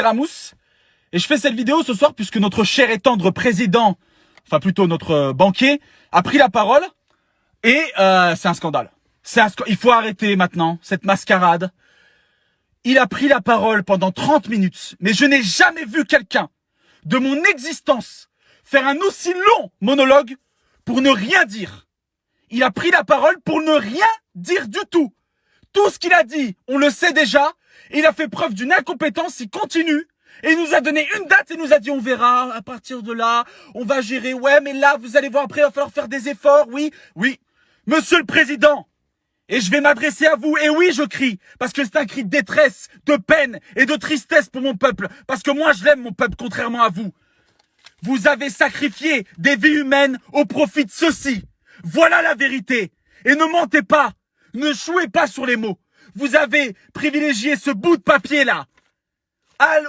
Ramous et je fais cette vidéo ce soir puisque notre cher et tendre président, enfin plutôt notre banquier, a pris la parole et c'est un scandale. Il faut arrêter maintenant cette mascarade. Il a pris la parole pendant 30 minutes, mais je n'ai jamais vu quelqu'un de mon existence faire un aussi long monologue pour ne rien dire. Il a pris la parole pour ne rien dire du tout. Tout ce qu'il a dit, on le sait déjà. Il a fait preuve d'une incompétence, il continue. Et il nous a donné une date et nous a dit on verra, à partir de là, on va gérer. Ouais, mais là, vous allez voir, après, il va falloir faire des efforts. Oui, oui. Monsieur le Président, et je vais m'adresser à vous. Et oui, je crie, parce que c'est un cri de détresse, de peine et de tristesse pour mon peuple. Parce que moi, je l'aime, mon peuple, contrairement à vous. Vous avez sacrifié des vies humaines au profit de ceux-ci. Voilà la vérité. Et ne mentez pas. Ne jouez pas sur les mots. Vous avez privilégié ce bout de papier-là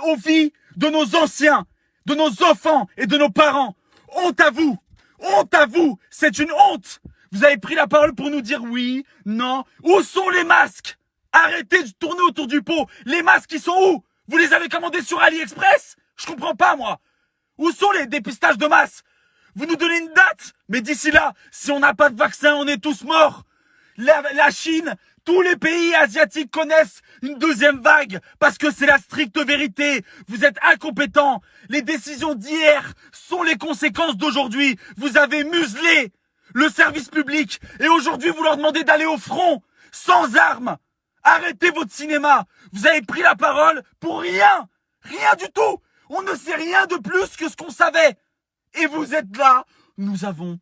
aux vies de nos anciens, de nos enfants et de nos parents. Honte à vous. Honte à vous. C'est une honte. Vous avez pris la parole pour nous dire oui, non. Où sont les masques? Arrêtez de tourner autour du pot. Les masques, ils sont où? Vous les avez commandés sur AliExpress? Je comprends pas, moi. Où sont les dépistages de masse? Vous nous donnez une date, mais d'ici là, si on n'a pas de vaccin, on est tous morts. La Chine, tous les pays asiatiques connaissent une deuxième vague parce que c'est la stricte vérité. Vous êtes incompétents. Les décisions d'hier sont les conséquences d'aujourd'hui. Vous avez muselé le service public et aujourd'hui vous leur demandez d'aller au front sans armes. Arrêtez votre cinéma. Vous avez pris la parole pour rien. Rien du tout. On ne sait rien de plus que ce qu'on savait. Et vous êtes là. Nous avons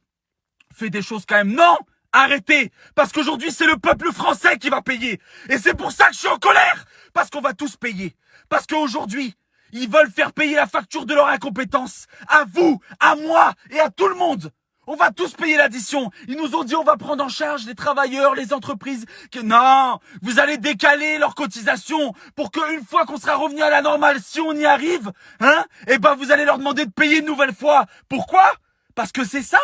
fait des choses quand même. Non! Arrêtez! Parce qu'aujourd'hui, c'est le peuple français qui va payer. Et c'est pour ça que je suis en colère! Parce qu'on va tous payer. Parce qu'aujourd'hui, ils veulent faire payer la facture de leur incompétence. À vous, à moi et à tout le monde. On va tous payer l'addition. Ils nous ont dit on va prendre en charge les travailleurs, les entreprises. Non! Vous allez décaler leurs cotisations pour qu'une fois qu'on sera revenu à la normale, si on y arrive, eh ben vous allez leur demander de payer une nouvelle fois. Pourquoi? Parce que c'est ça!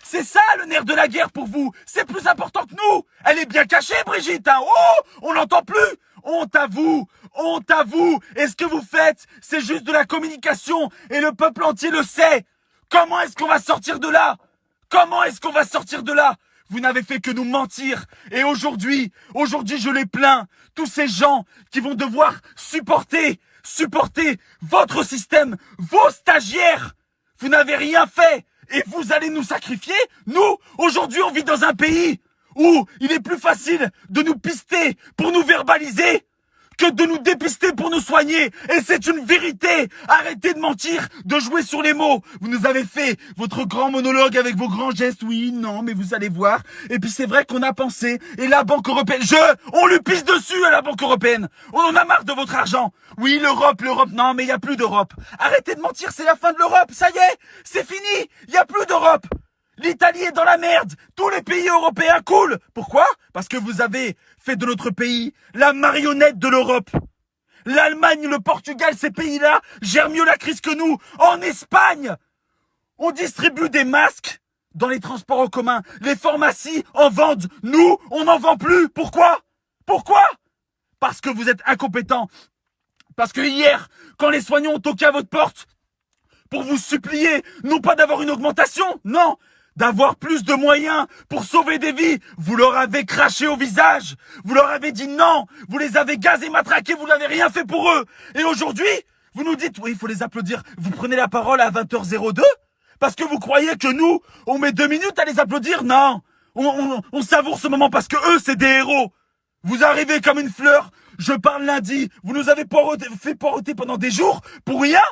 C'est ça le nerf de la guerre pour vous. C'est plus important que nous. Elle est bien cachée, Brigitte. Oh, on l'entend plus. Honte à vous. Honte à vous. Et ce que vous faites, c'est juste de la communication. Et le peuple entier le sait. Comment est-ce qu'on va sortir de là? Comment est-ce qu'on va sortir de là? Vous n'avez fait que nous mentir. Et aujourd'hui, je les plains. Tous ces gens qui vont devoir supporter votre système, vos stagiaires. Vous n'avez rien fait. Et vous allez nous sacrifier? Nous, aujourd'hui, on vit dans un pays où il est plus facile de nous pister pour nous verbaliser que de nous dépister pour nous soigner. Et c'est une vérité. Arrêtez de mentir, de jouer sur les mots. Vous nous avez fait votre grand monologue avec vos grands gestes. Oui, non, mais vous allez voir. Et puis c'est vrai qu'on a pensé. Et la Banque européenne, on lui pisse dessus à la Banque européenne. On en a marre de votre argent. Oui, l'Europe. Non, mais il n'y a plus d'Europe. Arrêtez de mentir, c'est la fin de l'Europe. Ça y est, c'est fini. Il n'y a plus d'Europe. L'Italie est dans la merde. Tous les pays européens coulent. Pourquoi? Parce que vous avez fait de notre pays la marionnette de l'Europe. L'Allemagne, le Portugal, ces pays-là gèrent mieux la crise que nous. En Espagne, on distribue des masques dans les transports en commun. Les pharmacies en vendent. Nous, on n'en vend plus. Pourquoi? Parce que vous êtes incompétents. Parce que hier, quand les soignants ont toqué à votre porte pour vous supplier, non pas d'avoir une augmentation, non, d'avoir plus de moyens pour sauver des vies, vous leur avez craché au visage. Vous leur avez dit non. Vous les avez gazés, matraqués. Vous n'avez rien fait pour eux. Et aujourd'hui, vous nous dites, oui, il faut les applaudir. Vous prenez la parole à 20h02 parce que vous croyez que nous, on met 2 minutes à les applaudir? Non. On savoure ce moment parce que eux, c'est des héros. Vous arrivez comme une fleur. Je parle lundi. Vous nous avez fait poireauter pendant des jours pour rien?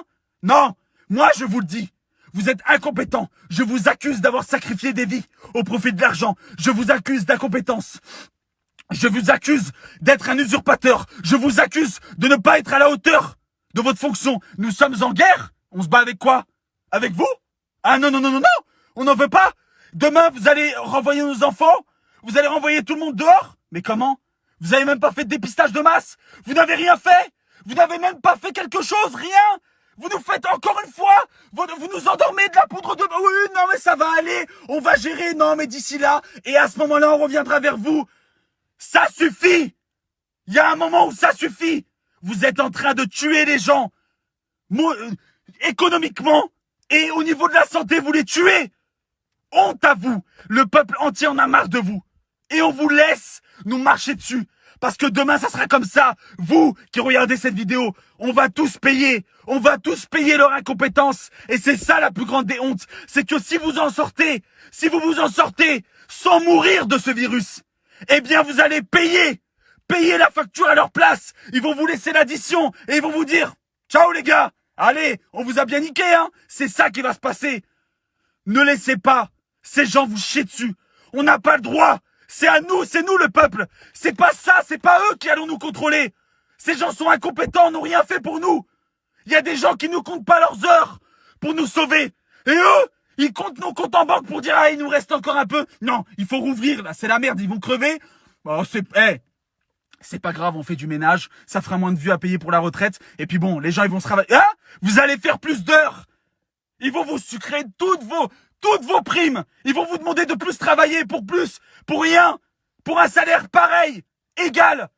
Non. Moi, je vous le dis. Vous êtes incompétents. Je vous accuse d'avoir sacrifié des vies au profit de l'argent. Je vous accuse d'incompétence. Je vous accuse d'être un usurpateur. Je vous accuse de ne pas être à la hauteur de votre fonction. Nous sommes en guerre. On se bat avec quoi? Avec vous? Ah non. On n'en veut pas. Demain, vous allez renvoyer nos enfants. Vous allez renvoyer tout le monde dehors. Mais comment? Vous n'avez même pas fait de dépistage de masse. Vous n'avez rien fait. Vous n'avez même pas fait quelque chose. Rien. Vous nous faites encore une fois, vous nous endormez de la poudre de... Oui, non, mais ça va aller, on va gérer, non, mais d'ici là, et à ce moment-là, on reviendra vers vous. Ça suffit. Il y a un moment où ça suffit. Vous êtes en train de tuer les gens. économiquement et au niveau de la santé, vous les tuez. Honte à vous. Le peuple entier en a marre de vous. Et on vous laisse nous marcher dessus. Parce que demain, ça sera comme ça. Vous qui regardez cette vidéo, on va tous payer. On va tous payer leur incompétence. Et c'est ça la plus grande des hontes. C'est que si vous en sortez, si vous vous en sortez sans mourir de ce virus, eh bien vous allez payer. Payer la facture à leur place. Ils vont vous laisser l'addition et ils vont vous dire « Ciao les gars, allez, on vous a bien niqué, hein !» C'est ça qui va se passer. Ne laissez pas ces gens vous chier dessus. On n'a pas le droit. C'est à nous, c'est nous le peuple. C'est pas ça, c'est pas eux qui allons nous contrôler. Ces gens sont incompétents, n'ont rien fait pour nous. Il y a des gens qui ne comptent pas leurs heures pour nous sauver. Et eux, ils comptent nos comptes en banque pour dire « Ah, il nous reste encore un peu. » Non, il faut rouvrir, là, c'est la merde, ils vont crever. Oh, c'est pas grave, on fait du ménage, ça fera moins de vues à payer pour la retraite. Et puis bon, les gens, ils vont se travailler. Hein? Vous allez faire plus d'heures. Ils vont vous sucrer toutes vos primes. Ils vont vous demander de plus travailler pour rien, pour un salaire pareil, égal.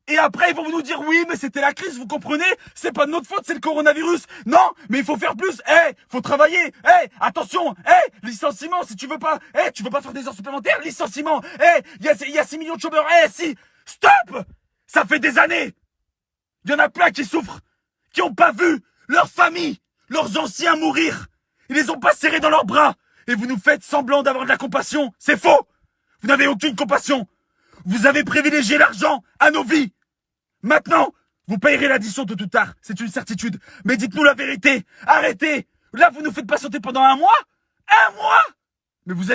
Et après, ils vont nous dire, oui, mais c'était la crise, vous comprenez? C'est pas de notre faute, c'est le coronavirus. Non, mais il faut faire plus. Faut travailler. Attention. Licenciement, si tu veux pas. Tu veux pas faire des heures supplémentaires? Licenciement. Il y a 6 millions de chômeurs. Si. Stop! Ça fait des années. Il y en a plein qui souffrent, qui ont pas vu leur famille, leurs anciens mourir. Ils les ont pas serrés dans leurs bras. Et vous nous faites semblant d'avoir de la compassion. C'est faux. Vous n'avez aucune compassion. Vous avez privilégié l'argent à nos vies. Maintenant, vous payerez l'addition tôt ou tard. C'est une certitude. Mais dites-nous la vérité. Arrêtez. Là, vous nous faites patienter pendant 1 mois. 1 mois? Mais vous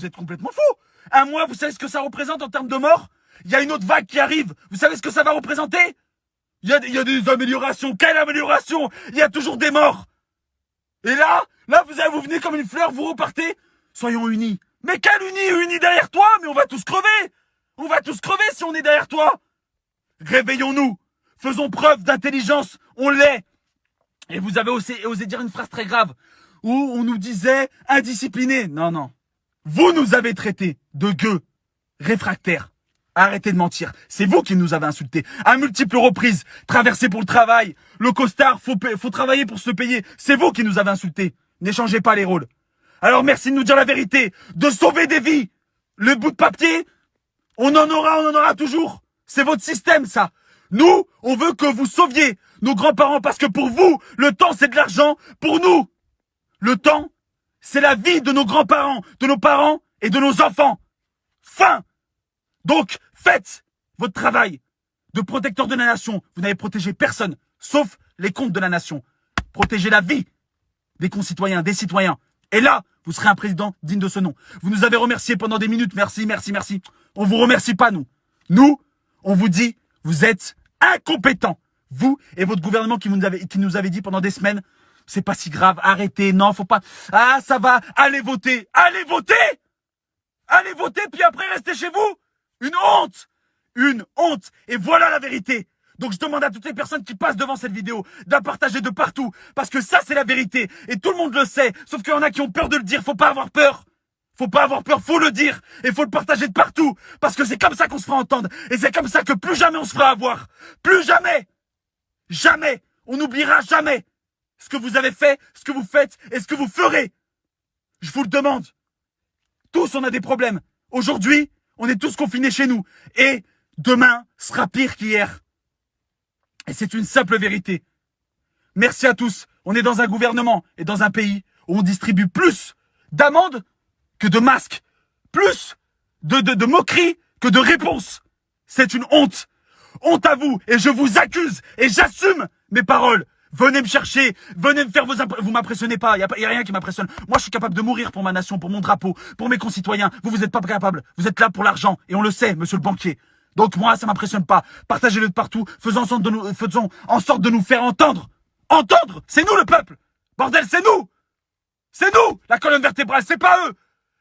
êtes complètement fou. 1 mois, vous savez ce que ça représente en termes de morts? Il y a une autre vague qui arrive. Vous savez ce que ça va représenter? Il y a des améliorations. Quelle amélioration? Il y a toujours des morts. Et là, vous venez comme une fleur, vous repartez. Soyons unis. Mais quel unis? Unis derrière toi? Mais on va tous crever. On va tous crever si on est derrière toi. Réveillons-nous. Faisons preuve d'intelligence. On l'est. Et vous avez osé dire une phrase très grave. Où on nous disait indisciplinés. Non, non. Vous nous avez traités de gueux, réfractaires. Arrêtez de mentir. C'est vous qui nous avez insultés. À multiples reprises. Traversé pour le travail. Le costard, faut travailler pour se payer. C'est vous qui nous avez insultés. N'échangez pas les rôles. Alors merci de nous dire la vérité. De sauver des vies. Le bout de papier, on en aura toujours. C'est votre système, ça. Nous, on veut que vous sauviez nos grands-parents parce que pour vous, le temps, c'est de l'argent. Pour nous, le temps, c'est la vie de nos grands-parents, de nos parents et de nos enfants. Fin. Donc, faites votre travail de protecteur de la nation. Vous n'avez protégé personne, sauf les comptes de la nation. Protégez la vie des concitoyens, des citoyens. Et là, vous serez un président digne de ce nom. Vous nous avez remerciés pendant des minutes. Merci, merci, merci. On vous remercie pas, nous. Nous, on vous dit, vous êtes incompétents. Vous et votre gouvernement qui nous avait dit pendant des semaines, c'est pas si grave, arrêtez, non, faut pas. Ah, ça va, allez voter. Allez voter! Allez voter, puis après, restez chez vous. Une honte! Une honte! Et voilà la vérité! Donc je demande à toutes les personnes qui passent devant cette vidéo de la partager de partout. Parce que ça, c'est la vérité. Et tout le monde le sait. Sauf qu'il y en a qui ont peur de le dire. Faut pas avoir peur. Faut pas avoir peur. Faut le dire. Et faut le partager de partout. Parce que c'est comme ça qu'on se fera entendre. Et c'est comme ça que plus jamais on se fera avoir. Plus jamais! Jamais! On n'oubliera jamais ce que vous avez fait, ce que vous faites et ce que vous ferez. Je vous le demande. Tous, on a des problèmes. Aujourd'hui, on est tous confinés chez nous. Et demain sera pire qu'hier. Et c'est une simple vérité. Merci à tous. On est dans un gouvernement et dans un pays où on distribue plus d'amendes que de masques. Plus de moqueries que de réponses. C'est une honte. Honte à vous. Et je vous accuse. Et j'assume mes paroles. Venez me chercher. Venez me faire vous m'impressionnez pas. Y a rien qui m'impressionne. Moi, je suis capable de mourir pour ma nation, pour mon drapeau, pour mes concitoyens. Vous êtes pas capable. Vous êtes là pour l'argent. Et on le sait, monsieur le banquier. Donc moi, ça m'impressionne pas. Partagez-le de partout. Faisons en sorte de nous faire entendre. Entendre, c'est nous le peuple. Bordel, c'est nous. C'est nous, la colonne vertébrale, c'est pas eux.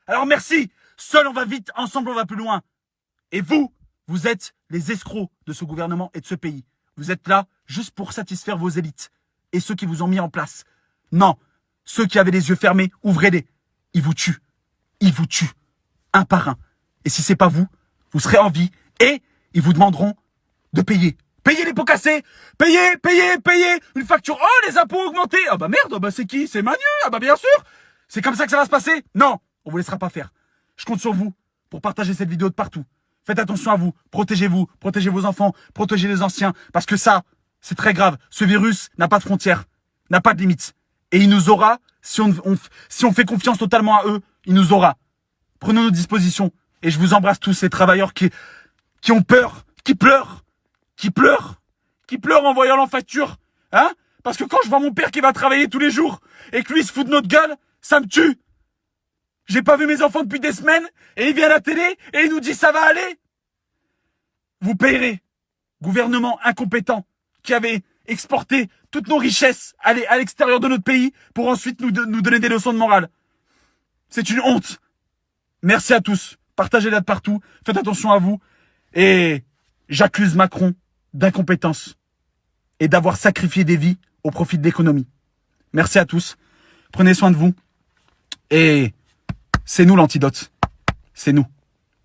Alors merci. Seul on va vite, ensemble on va plus loin. Et vous êtes les escrocs de ce gouvernement et de ce pays. Vous êtes là juste pour satisfaire vos élites et ceux qui vous ont mis en place. Non, ceux qui avaient les yeux fermés, ouvrez-les. Ils vous tuent. Ils vous tuent. Un par un. Et si c'est pas vous, vous serez en vie et ils vous demanderont de payer. Payez les pots cassés. Payez. Une facture. Oh, les impôts augmentés. Ah bah merde, bah c'est qui? C'est Manu. Ah bah bien sûr. C'est comme ça que ça va se passer. Non, on vous laissera pas faire. Je compte sur vous pour partager cette vidéo de partout. Faites attention à vous. Protégez vos enfants, protégez les anciens. Parce que ça, c'est très grave. Ce virus n'a pas de frontières, n'a pas de limites. Et il nous aura, si on fait confiance totalement à eux, il nous aura. Prenons nos dispositions. Et je vous embrasse tous ces travailleurs qui ont peur, qui pleurent en voyant leur facture. Hein? Parce que quand je vois mon père qui va travailler tous les jours et que lui se fout de notre gueule, ça me tue. J'ai pas vu mes enfants depuis des semaines et il vient à la télé et il nous dit ça va aller. Vous payerez. Gouvernement incompétent qui avait exporté toutes nos richesses à l'extérieur de notre pays pour ensuite nous donner des leçons de morale. C'est une honte. Merci à tous. Partagez-la de partout. Faites attention à vous. Et j'accuse Macron d'incompétence et d'avoir sacrifié des vies au profit de l'économie. Merci à tous. Prenez soin de vous. Et c'est nous l'antidote. C'est nous.